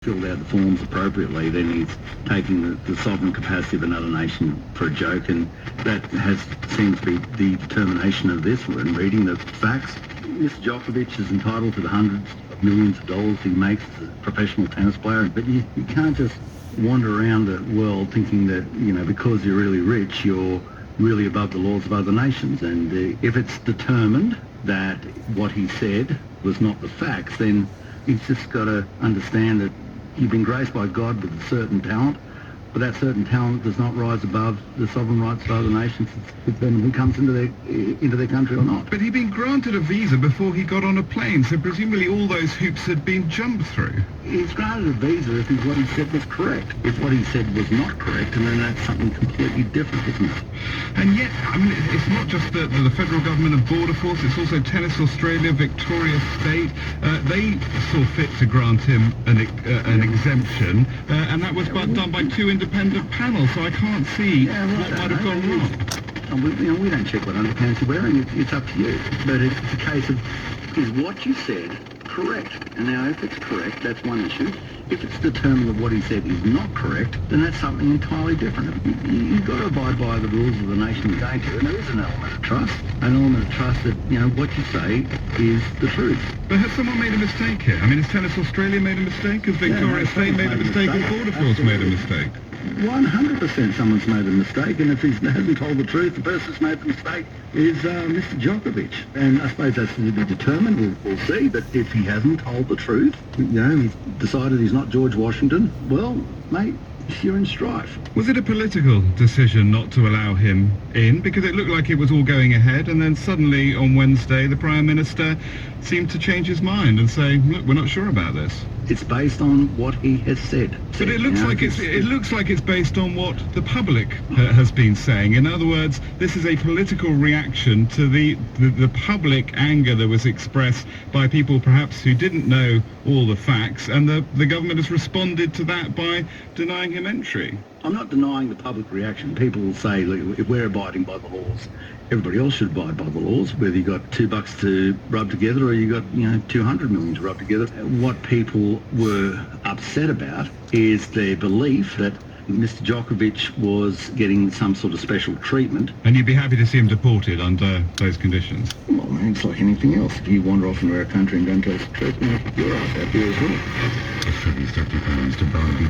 filled out the forms appropriately, then he's taking the sovereign capacity of another nation for a joke, and that seems to be the determination of this. We're reading the facts. Mr. Djokovic is entitled to the hundreds of millions of dollars he makes as a professional tennis player, but you can't just wander around the world thinking that, because you're really rich, you're really above the laws of other nations. And if it's determined that what he said was not the facts, then he's just got to understand that you've been graced by God with a certain talent, but that certain talent does not rise above the sovereign rights of other nations to determine who comes into their country or not. But he'd been granted a visa before he got on a plane, so presumably all those hoops had been jumped through. He's granted a visa if what he said was correct. If what he said was not correct, and then that's something completely different, isn't it? And yet, it's not just the federal government and Border Force, it's also Tennis Australia, Victoria State. They saw fit to grant him an exemption, and that was done by two independent panels, so I can't see what might have gone wrong. We don't check what underpants you're wearing. It's up to you. But it's a case of, is what you said correct? And now, if it's correct, that's one issue. If it's determined that what he said is not correct, then that's something entirely different. You've got to abide by the rules of the nation you're going to, and there is an element of trust. An element of trust that, what you say is the truth. But has someone made a mistake here? Has Tennis Australia made a mistake? Has Victoria State made a mistake? Has Border Force made a mistake? 100% someone's made a mistake, and if he hasn't told the truth, the person who's made the mistake is Mr. Djokovic. And I suppose that's to be determined. We'll see. But if he hasn't told the truth, he's decided he's not George Washington, well, mate, you're in strife. Was it a political decision not to allow him in? Because it looked like it was all going ahead, and then suddenly on Wednesday the Prime Minister seemed to change his mind and say, look, we're not sure about this. It's based on what he has said. But it looks like it's based on what the public has been saying. In other words, this is a political reaction to the public anger that was expressed by people perhaps who didn't know all the facts, and the government has responded to that by denying him entry. I'm not denying the public reaction. People will say, look, if we're abiding by the laws, everybody else should abide by the laws, whether you got $2 to rub together or you got, 200 million to rub together. What people were upset about is their belief that Mr. Djokovic was getting some sort of special treatment. And you'd be happy to see him deported under those conditions? Well, man, it's like anything else. If you wander off into our country and don't tell us the truth, you're happy as well. Australia's Deputy Prime Minister Barnaby